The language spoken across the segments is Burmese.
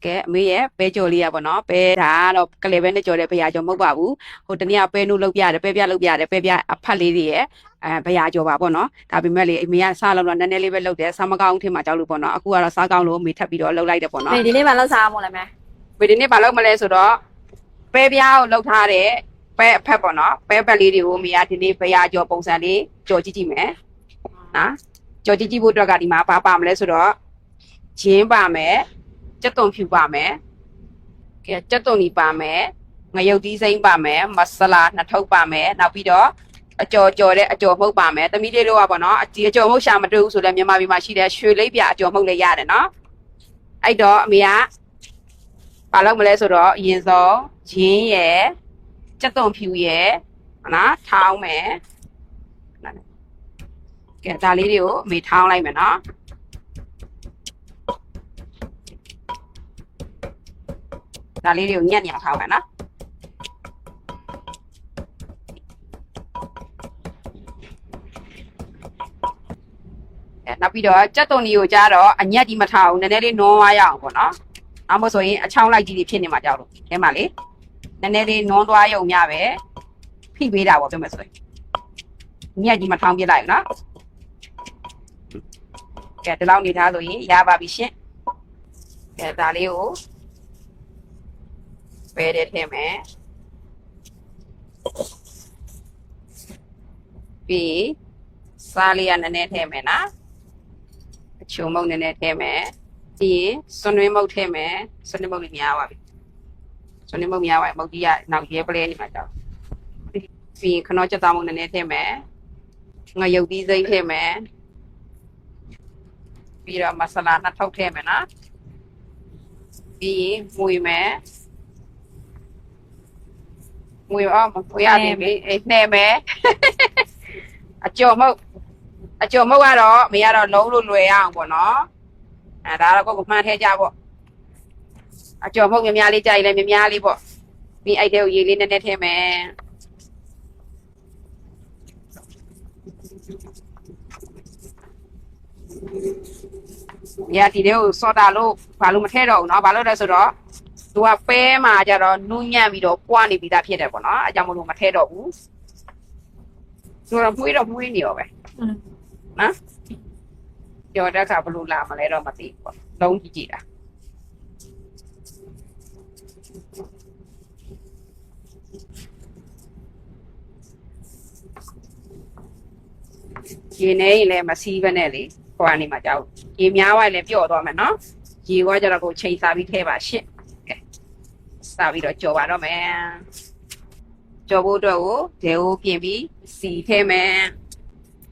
ကဲအမေရဲ့ပဲကြော်လေးရပါတော့ပဲဒါကတော့ကလေးပဲနဲ့ကြော်တဲ့ဘရာကြော်မဟုတ်ပါဘူးဟိုတနေ့ကပဲနုလုပ်ပြတယ်ပဲပြလုပ်ပြတယ်ပဲပြအဖတ်လေးတွေရဲ့ဘရာကြော်ပါပေါ့နော်ဒါပေမဲ့လေအမေကစားလို့တော့နည်းနည်းလေးပဲလုပ်တယ်စားမကောင်းထင်မှကြောက်လို့ပေါ့နော်အခုကတော့စားကောင်းလို့အမေထပ်ပြီးတော့လုပ်လိုက်တယ်ပေါ့နော်ဒီနေ့မှလောက်စားအောင်လဲမဲဒီနေ့ဘာလုပ်မလဲဆိုတော့ပဲပြားကိုလုပ်ထားတဲ့ပဲအဖက်ပေါ့နော်ပဲပတ်လေးတွေကိုအမေကဒီနေ့ဘရာကြော်ပုံစံလေးကြော်ကြည့်ကြည့်မယ်နော်ကြော်ကြည့်ကြည့်ဖို့အတွက်ကဒီမှာဘာပါမလဲဆိုတော့ဂျင်းပါမယ်ကြက်သွန်ဖြူပါမယ်ကဲကြက်သွန်ကြီးပါမယ်ငရုတ်သီးစိမ်းပါမယ်မဆလာနှစ်ထုပ်ပါမယ်နောက်ပြီးတော့အကြော်တဲ့အကြော်မှုတ်ပါမယ်သမီးလေးတို့ကပေါ့နော်အကြော်မှုတ်ရှာမတွေ့ဘူးဆိုလည်းမြန်မာပြည်မှာရှိတဲ့ရွှေလိပ်ပြအကြော်မှုတ်လည်းရတယ်နော်အဲ့တော့အမေကဘာလုပ်မလဲဆိုတော့အရင်ဆုံးဂျင်းရယ်ကြက်သွန်ဖြူရယ်နော်ထောင်းမယ်ကဲဒါလေးတွေကိုအမေထောင်းလိုက်မယ်နော်ဒါလေးတွေကိုညက်ညက်ထောင်းမယ်နော်နောက်ပြီးတော့ကြက်သွန်ကြီးကိုကြားတော့အညက်ကြီးမထားဘူးနည်းနည်းလေးနွမ်းသွားရအောင်ပေါ့နော်။နောက်မဆိုရင်အချောင်းလိုက်ကြီးတွေဖြစ်နေမှာကြောက်လို့အဲမှာလေနည်းနည်းလေးနွမ်းသွားရုံညပဲဖိပေးတာပေါ့ပြောမယ်ဆိုရင်ညက်ကြီးမထောင်းပြလိုက်နော်။ကဲဒီလောက်နေထားဆိုရင်ရပါပြီရှင်။ကဲဒါလေးကိုပဲတဲ့ထည့်မယ်။ပြီးစားလေးကနည်းနည်းထည့်မယ်နော်။အချုံမုတ်နည်းနည်းထည့်မယ်ပြီးရင်စွန်နွေးမုတ်ထည့်မယ်စွန်နွေးမုတ်လေးများပါပြီစွန်နွေးမုတ်များပါမုတ်ကြီးကနောက်ရဲပလဲနေမှာကြောက်ပြီးရင်ခနောချက်သားမုတ်နည်းနည်းထည့်မယ်ငရုတ်သီးစိမ်းထည့်မယ်ပြီးတော့မဆလာနှစ်ထုပ်ထည့်မယ်နော်ပြီးရင်မွေမယ်မွေအောင်မွေရတယ်လေနှဲမယ်အကျော်မုတ်ကတော့မရတော့လုံးလို့လွယ်အောင်ပေါ့နော်အဲဒါတော့ကိုမှန်းထဲကြပေါ့အကျော်မုတ်များများလေးကြိုက်လဲများများလေးပေါ့ပြီးအဲ့တဲ့ကိုရေလေးနည်းနည်းထည့်မယ်ဒီတဲ့ကိုစောတာလို့ဘာလို့မထည့်တော့ဘူးเนาะဘာလို့လဲဆိုတော့သူကပဲမှာကြတော့နူးညံ့ပြီးတော့ပွားနေပြီးသားဖြစ်တယ်ပေါ့နော်အဲကြောင့်မလို့မထည့်တော့ဘူးဆိုတော့မှုေးနေရောပဲနော်ကြော်တဲ့အခါဘလို့လာမလဲတော့မသိဘူးပေါ့လုံးကြည့်တာရေနေရင်လည်းမစီးဘဲနဲ့လေဟိုကနေမှကြောက်ရေများသွားရင်လည်းပျော့သွားမယ်နော်ရေကကြတော့ကိုချိန်စားပြီးထဲပါရှင့်ကဲစားပြီးတော့ကြော်ပါတော့မယ်ကြော်ဖို့အတွက်ကိုဒဲကိုပြင်ပြီးစီထဲမယ်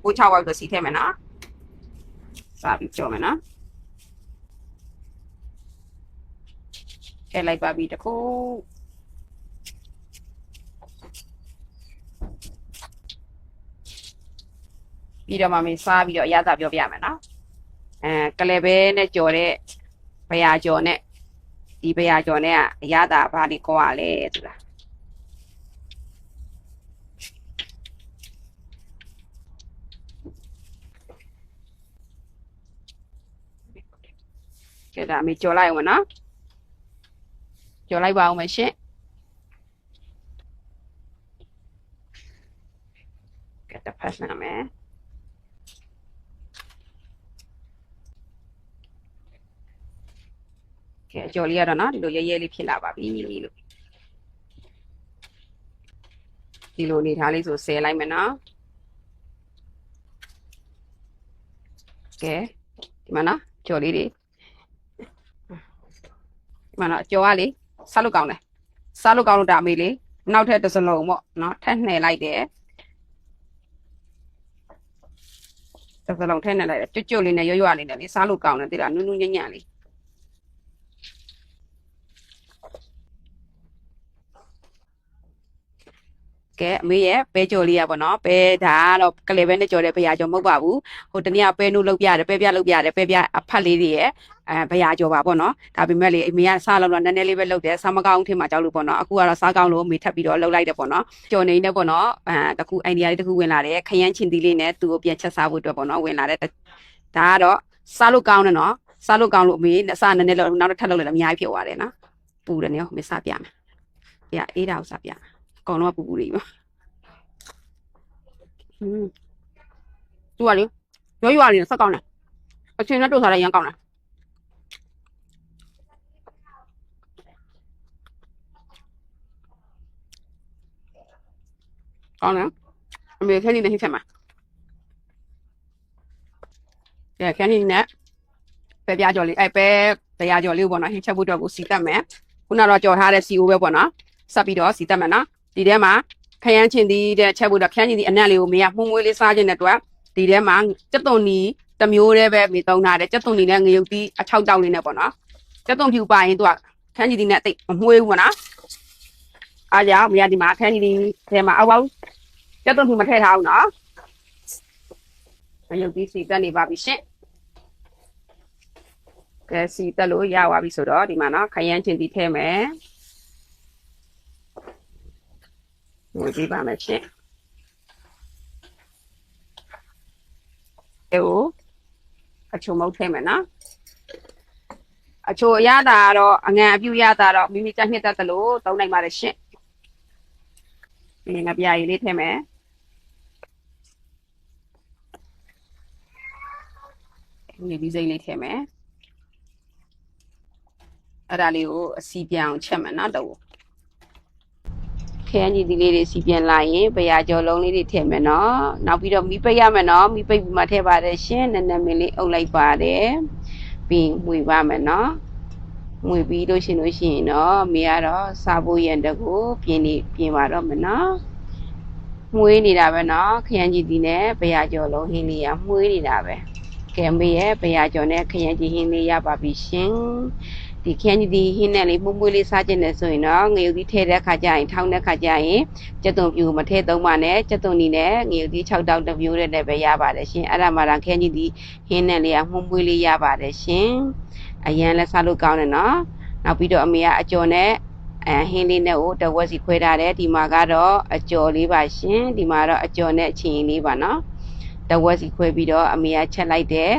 ကို6ဝက်ဆိုစီထဲမယ်နော်စားပြီးကြော်မယ်နော်ထည့်လိုက်ပါပြီတခုပြီးတော့မှမင်းစားပြီးတော့အရသာပြောပြမယ်နော်ကလေးပဲနဲ့ကြော်တဲ့ဘရာကြော်နဲ့ဒီဘရာကြော်နဲ့ကအရသာဘာတွေကွာလဲဆိုတာကဲဒါအမေကြော်လိုက်အောင်နော်ကြော်လိုက်ပါအောင်မရှင်ကဲတစ်ဖက်နာမယ်ကဲကြော်လေးရတော့နော်ဒီလိုရဲရဲလေးဖြစ်လာပါပြီလို့ဒီလိုနေထားလေးဆိုဆယ်လိုက်မယ်နော်ကဲဒီမှာနော်ကြော်လေးတွေဒီမှာနော်ကြော်ကလေစားလို့ကောင်းတယ်စားလို့ကောင်းလို့ဒါအမေလေးနောက်ထပ်တစ်စလုံးပေါ့နော်ထပ်နှည့်လိုက်တယ်တစ်စလုံးထည့်နှည့်လိုက်တယ်ကျွတ်လေးနဲ့ရွလေးနဲ့လေစားလို့ကောင်းတယ်တိလားနူးနူးညံ့ညံ့လေးကဲအမေရဲ့ပဲကြော်လေးရပါတော့ပဲဒါကတော့ကလေးပဲနဲ့ကြော်တဲ့ဘရာကြော်မဟုတ်ပါဘူးဟိုတနေ့ကပဲနုလုပ်ပြတယ်ပဲပြလုပ်ပြတယ်ပဲပြအဖတ်လေးတွေရဲ့ဘရာကြော်ပါပေါ့နော်ဒါပေမဲ့လေအမေကစားလို့တော့နည်းနည်းလေးပဲလုပ်တယ်စားမကောင်းထင်မှကြောက်လို့ပေါ့နော်အခုကတော့စားကောင်းလို့အမေထပ်ပြီးတော့လုပ်လိုက်တယ်ပေါ့နော်ကြော်နေနေပေါ့နော်တခုအိုင်ဒီယာလေးတခုဝင်လာတယ်ခရမ်းချင်သီးလေးနဲ့သူ့ကိုပြန်ချက်စားဖို့အတွက်ပေါ့နော်ဝင်လာတယ်ဒါကတော့စားလို့ကောင်းတယ်နော် စားလို့ကောင်းလို့အမေစားနည်းနည်းလို့နောက်တစ်ထပ်လုပ်လိုက်တော့အများကြီးဖြစ်သွားတယ်နော်ပူတယ်နော်မစားပြမယ်ပြအေးတာကိုစားပြမယ်အကောင်တော့ပူပူလေးပါသူကလေရွာလေးဆက်ကောင်းတယ်အချင်းနဲ့တို့စားလိုက်ရမ်းကောင်းတယ်ကောင်းတယ်အမေခက်နေနေချက်မှာခက်နေနဲ့ပဲပြားကြော်လေးပဲတရားကြော်လေးပေါ့နော်ဟင်းချက်ဖို့တော့ကိုစီတက်မယ်ခုနတော့ကြော်ထားတဲ့စီအိုးပဲပေါ့နော်ဆက်ပြီးတော့စီတက်မယ်နော်ဒီထဲမှာခရမ်းချင်သီးတဲ့ချက်ဖို့တော့ခရမ်းချင်သီးအနက်လေးကိုမေကမှုံးမွေးလေးစားခြင်းတဲ့အတွက်ဒီထဲမှာကြက်သွန်နီတစ်မျိုးတည်းပဲမေသုံးထားတယ်ကြက်သွန်နီနဲ့ငရုတ်သီးအချောက်တောက်လေးနဲ့ပေါ့နော်ကြက်သွန်ဖြူပါရင်သူကခရမ်းချင်သီးနဲ့အသိမမွေးဘူးပေါ့နော်အားကြောင့်မေကဒီမှာခရမ်းချင်သီးထဲမှာအောက်ပေါက်ကြက်သွန်ဖြူမထည့်ထားဘူးနော်ငရုတ်သီးစီတက်နေပါပြီရှင်ကဲစီတက်လို့ရသွားပြီဆိုတော့ဒီမှာနော်ခရမ်းချင်သီးထည့်မယ်ငွေပေးပါမယ်ရှင်အချိုမုတ်ထည့်မယ်နော်အချိုအရသာတော့အငံအပြူရသာတော့မိမိကြက်နှစ်တက်တယ်လို့သုံးနိုင်ပါတယ်ရှင်ဒီငါပြားရည်လေးထည့်မယ်ဒီဒီစိမ့်လေးထည့်မယ်အဲ့ဒါလေးကိုအစီပြန်အောင်ချက်မယ်နော်တော့ခရမ်းကြီးဒီလေးတွေစီပြန်လာရင်ပရာကျော်လုံးလေးတွေထည့်မယ်နော်နောက်ပြီးတော့မီးပိတ်ရမယ်နော်မီးပိတ်ပြီးမှထည့်ပါတယ်ရှင်နည်းနည်းမင်းလေးအုပ်လိုက်ပါတယ်ပြီးမှွေပါမယ်နော်မှွေပြီးလို့ရှိရင်တော့မေကတော့စားဖို့ရန်တကူပြင်ပါတော့မယ်နော်မှွေးနေတာပဲနော်ခရမ်းကြီးဒီနဲ့ပရာကျော်လုံးဟင်းလေးကမှွေးနေတာပဲကဲမေရဲ့ပရာကျော်နဲ့ခရမ်းကြီးဟင်းလေးရပါပြီရှင်ဒီခရမ်းကြီးဒီဟင်းနဲ့လေးမှုမွေးလေးစားခြင်းနဲ့ဆိုရင်တော့ငရုတ်သီးထည့်တဲ့ခါကျရင်ထောင်းတဲ့ခါကျရင်ကြက်သွန်ပြူမထည့်သုံးပါနဲ့ကြက်သွန်နီနဲ့ငရုတ်သီး6တောက်တစ်မျိုးနဲ့ပဲရပါတယ်ရှင်အဲ့ဒါမှတော့ခရမ်းကြီးဒီဟင်းနဲ့လေးကမှုမွေးလေးရပါတယ်ရှင်အရန်လဲစားလို့ကောင်းတယ်နော်နောက်ပြီးတော့အမေကအကျော်နဲ့ဟင်းလေးနဲ့ကိုတဝက်စီခွဲထားတယ်ဒီမှာကတော့အကျော်လေးပါရှင်ဒီမှာတော့အကျော်နဲ့အချင်းလေးပါနော်တဝက်စီခွဲပြီးတော့အမေကချက်လိုက်တယ်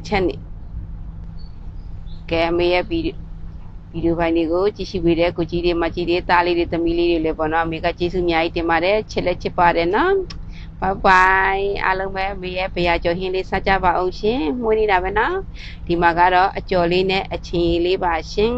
ချက်နေကဲအမေရဲ့ဗီဒီယိုဖိုင်တွေကိုကြည့်ရှုပေးတဲ့ကိုကြီးတွေမကြီးတွေသားလေးတွေသမီးလေးတွေလည်းပေါ့နော်အမေကကျေးဇူးအများကြီးတင်ပါတယ်ချစ်လက်ချစ်ပါတယ်နော်ဘိုင်ဘိုင်အားလုံးပဲအမေရဲ့ဘရာကျော်ဟင်းလေးစားကြပါအောင်ရှင်မှုန်းနေတာပဲနော်ဒီမှာကတော့အကျော်လေးနဲ့အချင်းလေးပါရှင်